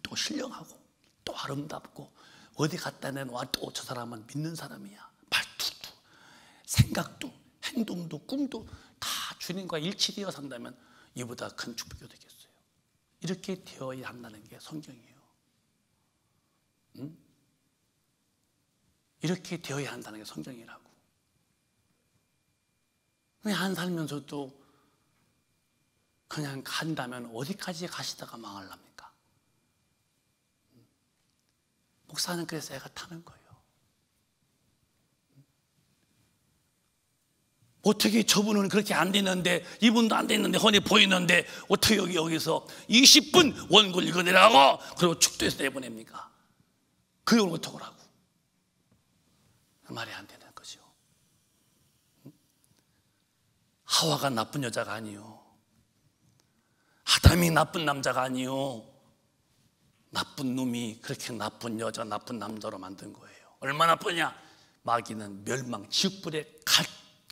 또 신령하고 또 아름답고 어디 갖다 내놔 또 저 사람은 믿는 사람이야. 말투도 생각도 행동도 꿈도 다 주님과 일치되어 산다면 이보다 큰 축복이 되겠어요. 이렇게 되어야 한다는 게 성경이에요. 이렇게 되어야 한다는 게 성경이라고. 그냥 안 살면서도 그냥 간다면 어디까지 가시다가 망하랍니까? 목사는 그래서 애가 타는 거예요. 어떻게 저분은 그렇게 안 됐는데 이분도 안 됐는데 훤히 보이는데 어떻게 여기서 20분 원고를 읽어내라고 그리고 축도해서 내보냅니까? 그걸 어떡하라고? 말이 안 되는 거죠. 하와가 나쁜 여자가 아니요. 아담이 나쁜 남자가 아니요. 나쁜 놈이 그렇게 나쁜 여자, 나쁜 남자로 만든 거예요. 얼마나 나쁘냐? 마귀는 멸망, 지옥불에 갈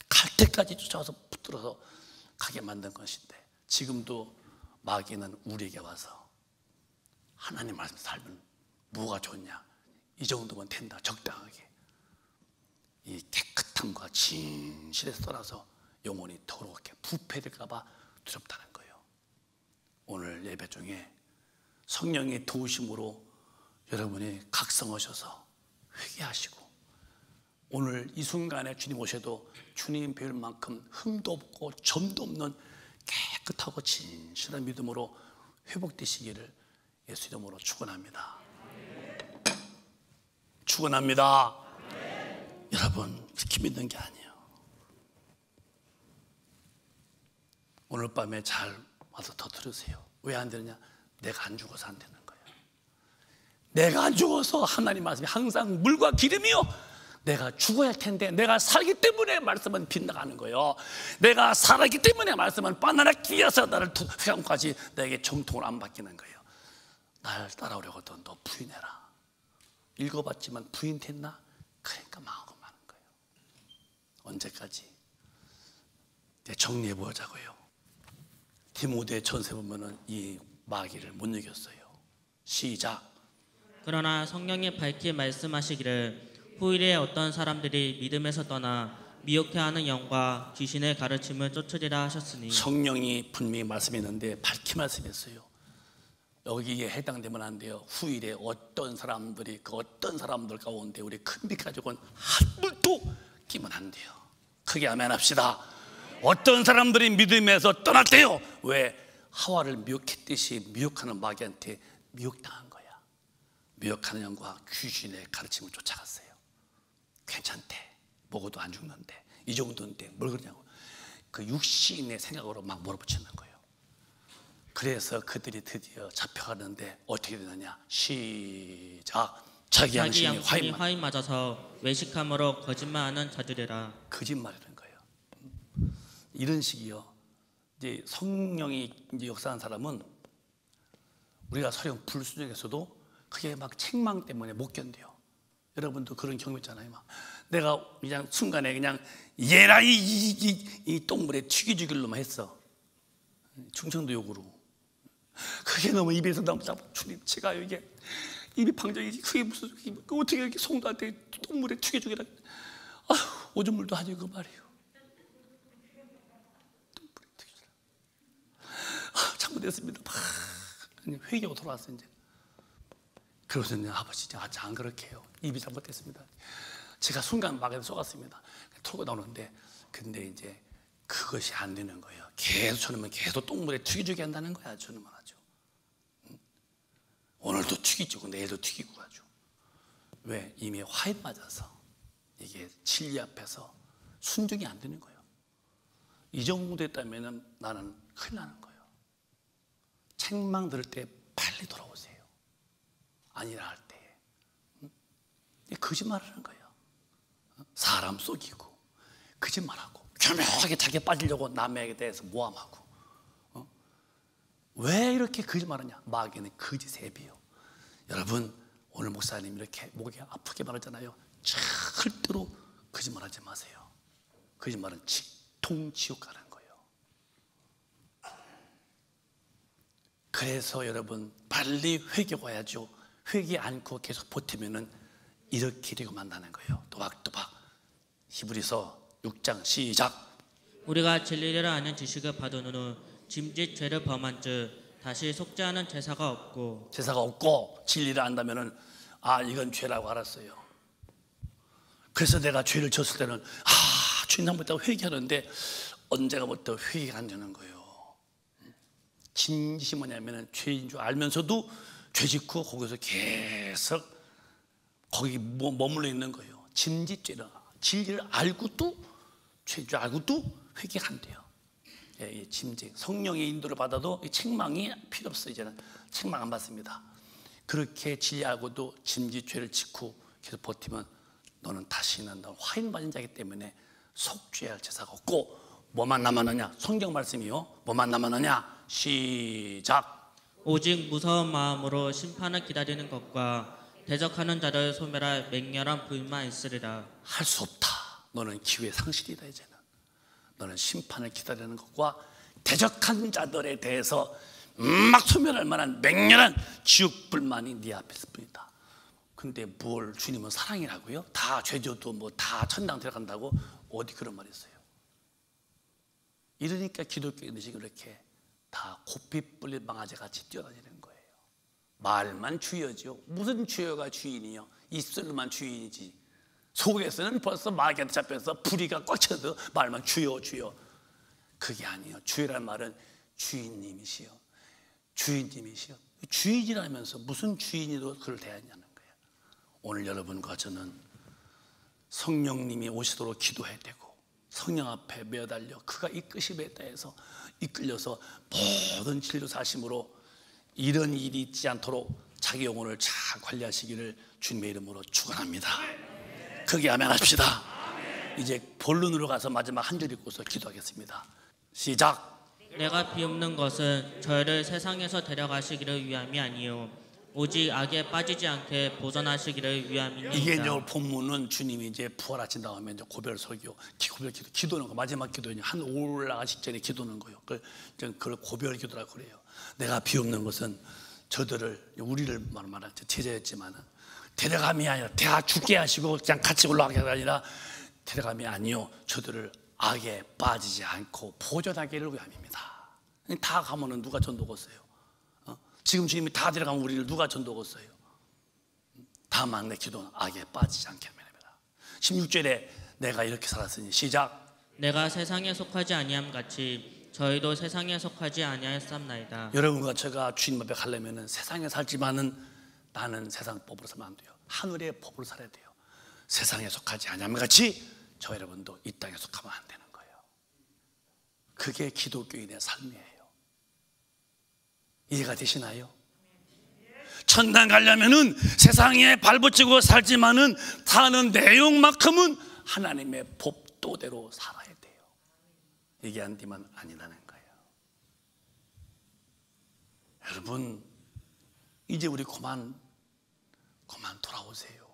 갈 때까지 쫓아와서 붙들어서 가게 만든 것인데, 지금도 마귀는 우리에게 와서 하나님 말씀 살면 뭐가 좋냐, 이 정도면 된다, 적당하게. 이 깨끗함과 진실에 떠나서 영혼이 더럽게 부패될까 봐 두렵다는 거예요. 오늘 예배 중에 성령의 도우심으로 여러분이 각성하셔서 회개하시고, 오늘 이 순간에 주님 오셔도 주님 배울 만큼 흠도 없고 점도 없는 깨끗하고 진실한 믿음으로 회복되시기를 예수 이름으로 축원합니다. 축원합니다. 여러분, 이렇게 믿는 게 아니에요. 오늘 밤에 잘 와서 더 들으세요. 왜 안 되느냐? 내가 안 죽어서 안 되는 거예요. 내가 안 죽어서 하나님 말씀이 항상 물과 기름이요, 내가 죽어야 할 텐데 내가 살기 때문에 말씀은 빗나가는 거예요. 내가 살았기 때문에 말씀은 바나나 끼어서 나를 회감까지 내게 정통을 안 바뀌는 거예요. 날 따라오려거든 너 부인해라. 읽어봤지만 부인됐나? 그러니까 망하고 마는 거예요. 언제까지? 이제 정리해 보자고요. 디모데 전서 보면은 이 마귀를 못 이겼어요. 시작. 그러나 성령이 밝히 말씀하시기를 후일에 어떤 사람들이 믿음에서 떠나 미혹해하는 영과 귀신의 가르침을 쫓으리라 하셨으니. 성령이 분명히 말씀했는데 밝히 말씀했어요. 여기에 해당되면 안 돼요. 후일에 어떤 사람들이, 그 어떤 사람들 가운데 우리 큰 빛 가족은 한 물도 끼면 안 돼요. 크게 아멘 합시다. 어떤 사람들이 믿음에서 떠났대요. 왜? 하와를 미혹했듯이 미혹하는 마귀한테 미혹당한 거야. 미혹하는 영과 귀신의 가르침을 쫓아갔어요. 괜찮대, 먹어도 안 죽는데, 이 정도인데 뭘 그러냐고 그 육신의 생각으로 막 몰아붙이는 거예요. 그래서 그들이 드디어 잡혀가는데 어떻게 되느냐? 시작. 자기 양심이 화인 맞아서 외식함으로 거짓말하는 자들이라. 거짓말이라는 거예요. 이런 식이요. 이제 성령이 이제 역사한 사람은 우리가 설령 불순종에서도 그게 막 책망 때문에 못 견뎌요. 여러분도 그런 경험 있잖아요. 막 내가 그냥 순간에 그냥 얘라 이 똥물에 튀겨 죽일로만 했어. 충청도 욕으로. 그게 너무 입에서 너무 주님, 제가 이게 입이 방정이지 그게 무슨 어떻게 이렇게 성도한테 똥물에 튀겨 죽이라. 아휴, 오줌물도 아니고 그 말이에요. 똥물에 튀겨 죽이라. 잘못했습니다. 막 회개하고 돌아왔어요 이제. 그래서 이제 아버지, 안 그렇게 해요. 입이 잘못됐습니다. 제가 순간 막에 속았습니다. 털고 나오는데, 근데 이제 그것이 안 되는 거예요. 계속 저놈은 계속 똥물에 튀겨주게 한다는 거야. 저놈은 아주. 오늘도 튀기고 내일도 튀기고 아주. 왜? 이미 화인 맞아서 이게 진리 앞에서 순종이 안 되는 거예요. 이 정도 됐다면 나는 큰일 나는 거예요. 책망 들을 때 빨리 돌아오세요. 아니라 할 때 거짓말하는 거예요. 사람 속이고 거짓말하고 교묘하게 자기가 빠지려고 남에게 대해서 모함하고. 왜 이렇게 거짓말하냐? 마귀는 거짓의 앱이에요. 여러분, 오늘 목사님 이렇게 목이 아프게 말하잖아요. 절대로 거짓말하지 마세요. 거짓말은 직통지옥 가는 거예요. 그래서 여러분 빨리 회개해야죠. 회개 않고 계속 버티면은 이렇게 되고 만나는 거예요. 또박또박. 히브리서 6장 시작. 우리가 진리를 아는 지식을 받은 후 짐짓 죄를 범한즉 다시 속죄하는 제사가 없고 진리를 안다면은 이건 죄라고 알았어요. 그래서 내가 죄를 졌을 때는 주님 한번부터 회개하는데 언제가부터 회개가 안 되는 거예요. 진짓이 뭐냐면은 죄인 줄 알면서도 죄 짓고 거기서 계속 거기 머물러 있는 거예요. 짐짓죄라. 진리를 알고도 죄인 줄 알고도 회개가 안 돼요. 짐짓. 성령의 인도를 받아도 책망이 필요 없어요. 이제는 책망 안 받습니다. 그렇게 진리 알고도 짐짓 죄를 짓고 계속 버티면 너는 다시는 너 화인 받은 자이기 때문에 속죄할 제사가 없고 뭐만 남았느냐? 성경 말씀이요. 뭐만 남았느냐? 시작. 오직 무서운 마음으로 심판을 기다리는 것과 대적하는 자를 소멸할 맹렬한 부인만 있으리라. 할 수 없다. 너는 기회 상실이다. 이제는 너는 심판을 기다리는 것과 대적한 자들에 대해서 막 소멸할 만한 맹렬한 지옥불만이 네 앞에 있을 뿐이다. 근데 뭘 주님은 사랑이라고요? 다 죄져도 뭐 다 천당 들어간다고? 어디 그런 말이 있어요? 이러니까 기독교인들이 이렇게 다 고삐 뿔린 망아지 같이 뛰어다니는 거예요. 말만 주여죠. 무슨 주여가 주인이요? 입술만 주인이지. 속에서는 벌써 마귀한테 잡혀서 불이가 꽉 차도 말만 주여 주여. 그게 아니에요. 주여란 말은 주인님이시여. 주인님이시여. 주인이라면서 무슨 주인으로 그를 대하냐는 거예요. 오늘 여러분과 저는 성령님이 오시도록 기도해야 되고, 성령 앞에 매달려 그가 이끄심에 따라서 이끌려서 모든 진리로 사심으로 이런 일이 있지 않도록 자기 영혼을 잘 관리하시기를 주님의 이름으로 축원합니다. 크게 아멘 합시다. 이제 본론으로 가서 마지막 한 줄 읽고서 기도하겠습니다. 시작. 내가 비옵는 것은 저희를 세상에서 데려가시기를 위함이 아니요 오직 악에 빠지지 않게 보존하시기를 위함이니이다. 이게 이제 본문은 주님이 이제 부활하신 다음에 이제 고별 설교, 고별 기도, 기도는 거 마지막 기도는 한 올라가기 전에 기도는 거예요. 그걸 고별 기도라고 그래요. 내가 비옵는 것은 저들을, 우리를 말하는 제자였지만은 데려감이 아니라 다 죽게 하시고 그냥 같이 올라가게 아니라 데려감이 아니요 저들을 악에 빠지지 않고 보존하기를 위함입니다. 다 가면은 누가 전도겠어요? 지금 주님이 다 데려가면 우리를 누가 전도겠어요? 다만 내 기도는 악에 빠지지 않게 합니다. 16절에 내가 이렇게 살았으니 시작. 내가 세상에 속하지 아니함 같이 저희도 세상에 속하지 아니하였삼나이다. 여러분과 제가 주님 앞에 가려면은 세상에 살지만은 나는 세상 법으로 살면 안 돼요. 하늘의 법으로 살아야 돼요. 세상에 속하지 아니함 같이 저 여러분도 이 땅에 속하면 안 되는 거예요. 그게 기독교인의 삶이에요. 이해가 되시나요? 천당 가려면은 세상에 발붙이고 살지만은 사는 내용만큼은 하나님의 법도대로 살아야 돼요. 이게 안 되면 아니라는 거예요. 여러분, 이제 우리 그만 돌아오세요.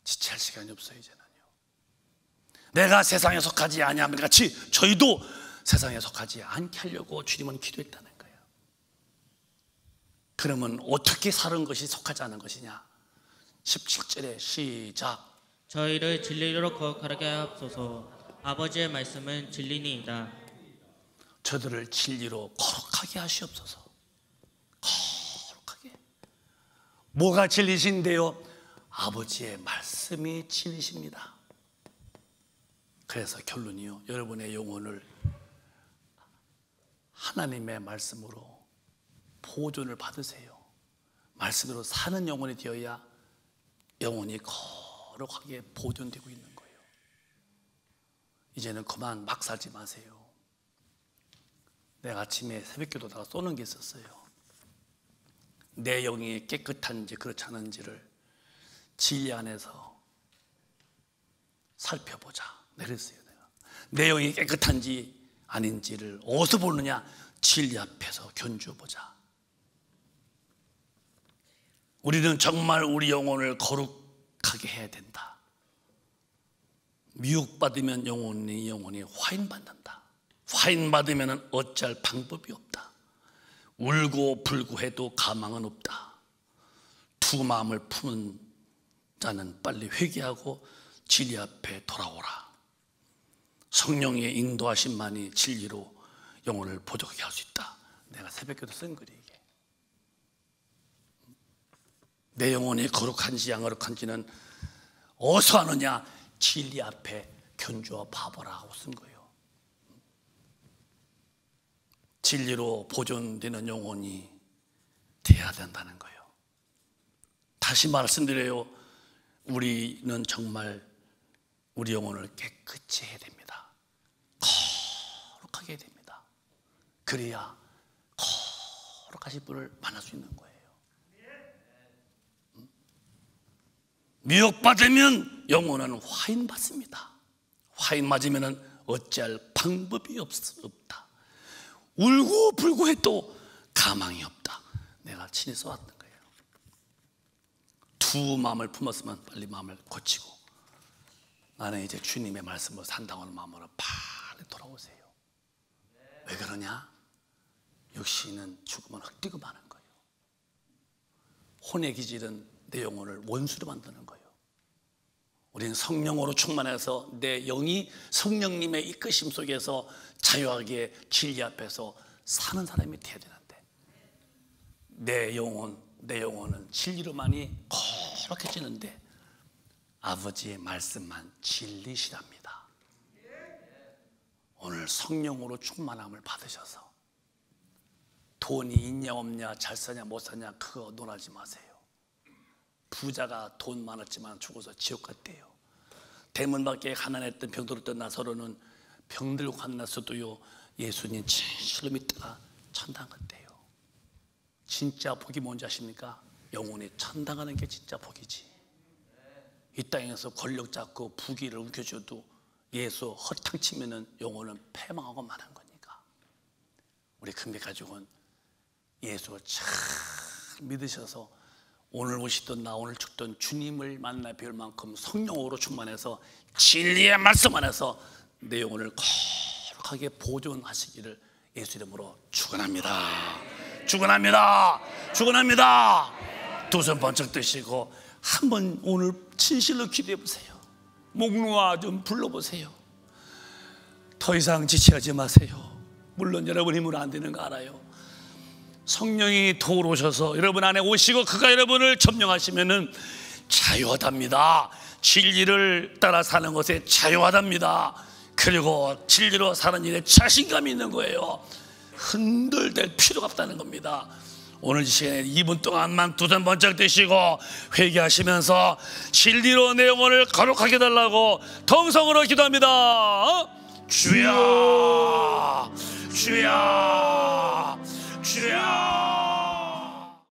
지체할 시간이 없어요. 이제는요. 내가 세상에 속하지 아니함 같이 저희도 세상에 속하지 않게 하려고 주님은 기도했다는 거예요. 그러면 어떻게 사는 것이 속하지 않은 것이냐? 17절에 시작. 저희를 진리로 거룩하게 하옵소서. 아버지의 말씀은 진리니이다. 저들을 진리로 거룩하게 하시옵소서. 거룩하게. 뭐가 진리신데요? 아버지의 말씀이 진리십니다. 그래서 결론이요, 여러분의 영혼을 하나님의 말씀으로 보존을 받으세요. 말씀으로 사는 영혼이 되어야 영혼이 거룩하게 보존되고 있는 거예요. 이제는 그만 막 살지 마세요. 내가 아침에 새벽기도다가 쏘는 게 있었어요. 내 영이 깨끗한지 그렇지 않은지를 진리 안에서 살펴보자. 그랬어요. 내 영이 깨끗한지 아닌지를 어디서 보느냐? 진리 앞에서 견주어보자. 우리는 정말 우리 영혼을 거룩하게 해야 된다. 미혹받으면 영혼이 화인받는다. 화인받으면 어찌할 방법이 없다. 울고 불고 해도 가망은 없다. 두 마음을 품은 자는 빨리 회개하고 진리 앞에 돌아오라. 성령의 인도하심만이 진리로 영혼을 보존하게 할 수 있다. 내가 새벽에도 쓴 글이 이게. 내 영혼이 거룩한지 안 거룩한지는 어디서 하느냐? 진리 앞에 견주어 봐보라 하고 쓴 거예요. 진리로 보존되는 영혼이 돼야 된다는 거예요. 다시 말씀드려요. 우리는 정말 우리 영혼을 깨끗이 해야 됩니다. 거룩하게 해야 됩니다. 그래야 거룩하신 분을 만날 수 있는 거예요. 미혹받으면 영혼은 화인 받습니다. 화인 맞으면 어찌할 방법이 없다. 울고 불고 해도 가망이 없다. 내가 친히 써왔던 거예요. 두 마음을 품었으면 빨리 마음을 고치고 나는 이제 주님의 말씀을 산다고 하는 마음으로 빨리 돌아오세요. 왜 그러냐? 육신은 죽으면 흙되고 마는 거예요. 혼의 기질은 내 영혼을 원수로 만드는 거예요. 우리는 성령으로 충만해서 내 영이 성령님의 이끄심 속에서 자유하게 진리 앞에서 사는 사람이 되어야 되는데, 내 영혼은 진리로만이 거룩해지는데 아버지의 말씀만 진리시랍니다. 오늘 성령으로 충만함을 받으셔서 돈이 있냐 없냐, 잘 사냐 못 사냐 그거 논하지 마세요. 부자가 돈 많았지만 죽어서 지옥 갔대요. 대문 밖에 가난했던 병들었던 나사로는 병들고 갔나서도요 예수님 진실로 믿다가 천당 갔대요. 진짜 복이 뭔지 아십니까? 영혼이 천당 가는 게 진짜 복이지. 이 땅에서 권력 잡고 부귀를 우겨줘도 예수 허탕 치면은 영혼은 패망하고 마는 거니까. 우리 금빛 가족은 예수 잘 믿으셔서 오늘 오시던 나 오늘 죽던 주님을 만나 뵐 만큼 성령으로 충만해서 진리의 말씀 안에서 내 영혼을 거룩하게 보존하시기를 예수 이름으로 축원합니다. 축원합니다. 축원합니다. 두 손 번쩍 드시고 한번 오늘 진실로 기도해 보세요. 목놓아 좀 불러보세요. 더 이상 지체하지 마세요. 물론 여러분 힘으로 안 되는 거 알아요. 성령이 도우셔서 여러분 안에 오시고 그가 여러분을 점령하시면은 자유하답니다. 진리를 따라 사는 것에 자유하답니다. 그리고 진리로 사는 일에 자신감이 있는 거예요. 흔들될 필요가 없다는 겁니다. 오늘 이 시간에 2분 동안만 두 손 번쩍 드시고 회개하시면서 진리로 내 영혼을 거룩하게 해달라고 통성으로 기도합니다. 주여 주여 주여